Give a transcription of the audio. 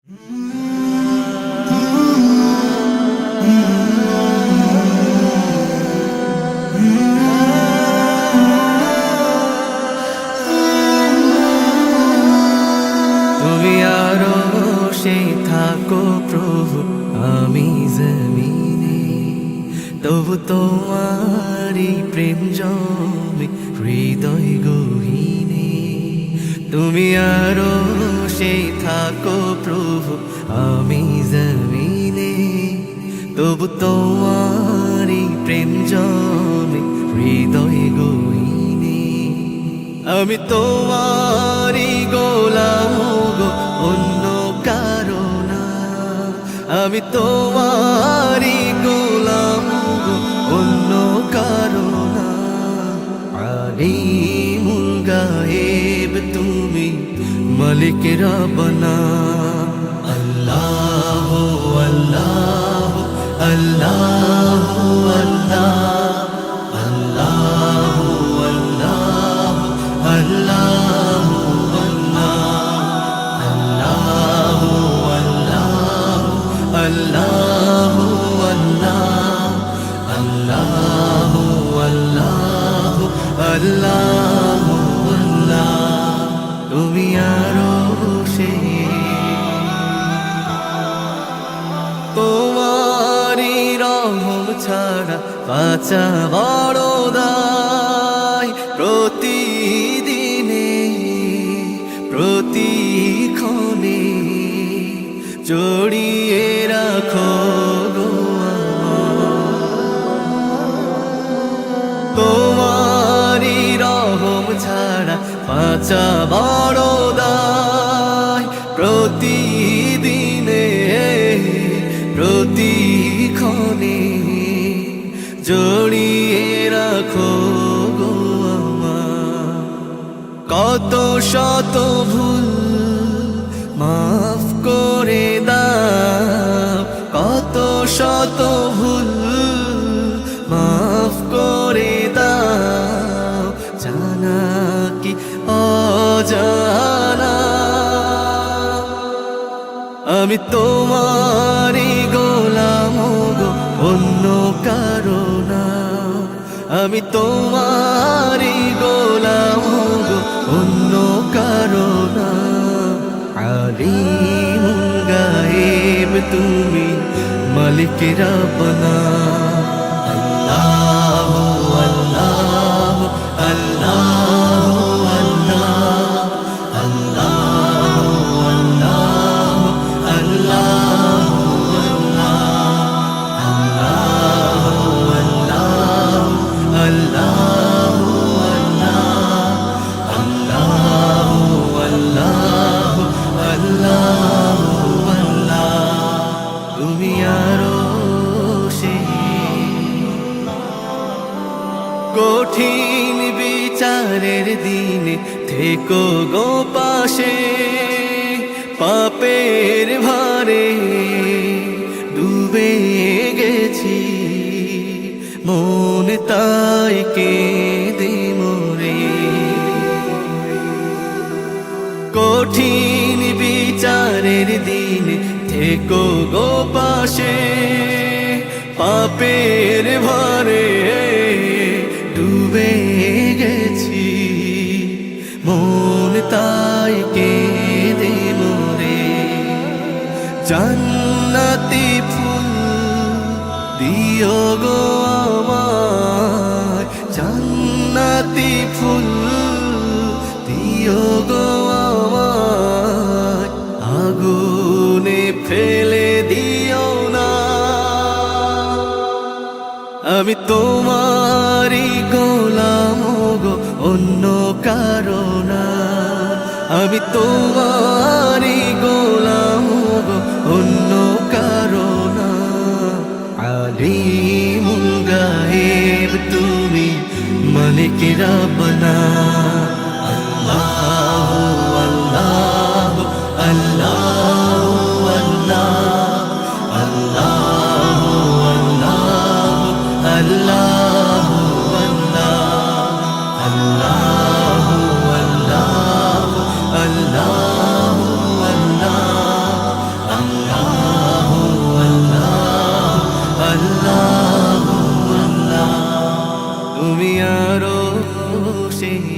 তুমি আরশে থাকো প্রভু, আমি জমিনে, তবু তোমারি প্রেম জমে হৃদয় গহীনে। তুমি আরশে থাকো প্রভু, আমি জমিনে, তবু তোমারি প্রেম জমে হৃদয় গহীনে। আমি তোমারি গোলাম গো, অন্য কারো না। আমি তোমারি গোলাম গো, অন্য কারো না। আলিমুল গায়েব তুমি, মালিক রব্বানা। আল্লাহ আল্লাহ আল্লাহ আল্লাহ তুমি আরশে, তোমারি রহম ছাড়া বাঁচা বড় দায়। প্রতিদিনে প্রতিক্ষণে জড়িয়ে রাখো গো তোমারি রহম ছাড়া বাঁচা বড় দায়। প্রতিদিনে প্রতিক্ষণে জড়িয়ে রাখো গো আমার। কত শত ভুল মাফ করে দাও, কত শত ভুল মাফ করে দাও, জানা কি অজানা। আমি তোমারি গোলাম গো, অন্য কারো না। আমি তোমারি গোলাম গো, অন্য কারো না। আলিমুল গায়েব তুমি, মালিক রব্বানা। আল্লাহ আল্লাহ আল্লাহ তুমি আরশে, কঠিন বিচারের দিনে থেকো গো পাশে। পাপের ভারে ডুবে গেছি, মন তাই কেঁদে মরে। কঠিন বিচারের দিনে থেকো গো পাশে। পাপের ভারে ডুবে গেছি, মন তাই কেঁদে মরে। জান্নাতি ফুল দিও গো আমায়, জান্নাতি ফুল দিও গো আমায়। আগুনে ফেলে দিও না, আমি তোমারি গোলাম গো, অন্য কারো না। আমি তোমারি গোলাম গো, অন্য কারো না। আলিমুল গায়েব তুমি, মালিক রব্বানা। আল্লাহ আল্লাহ আল্লাহ আল্লাহ আল্লাহ আল্লাহ আল্লাহ সেই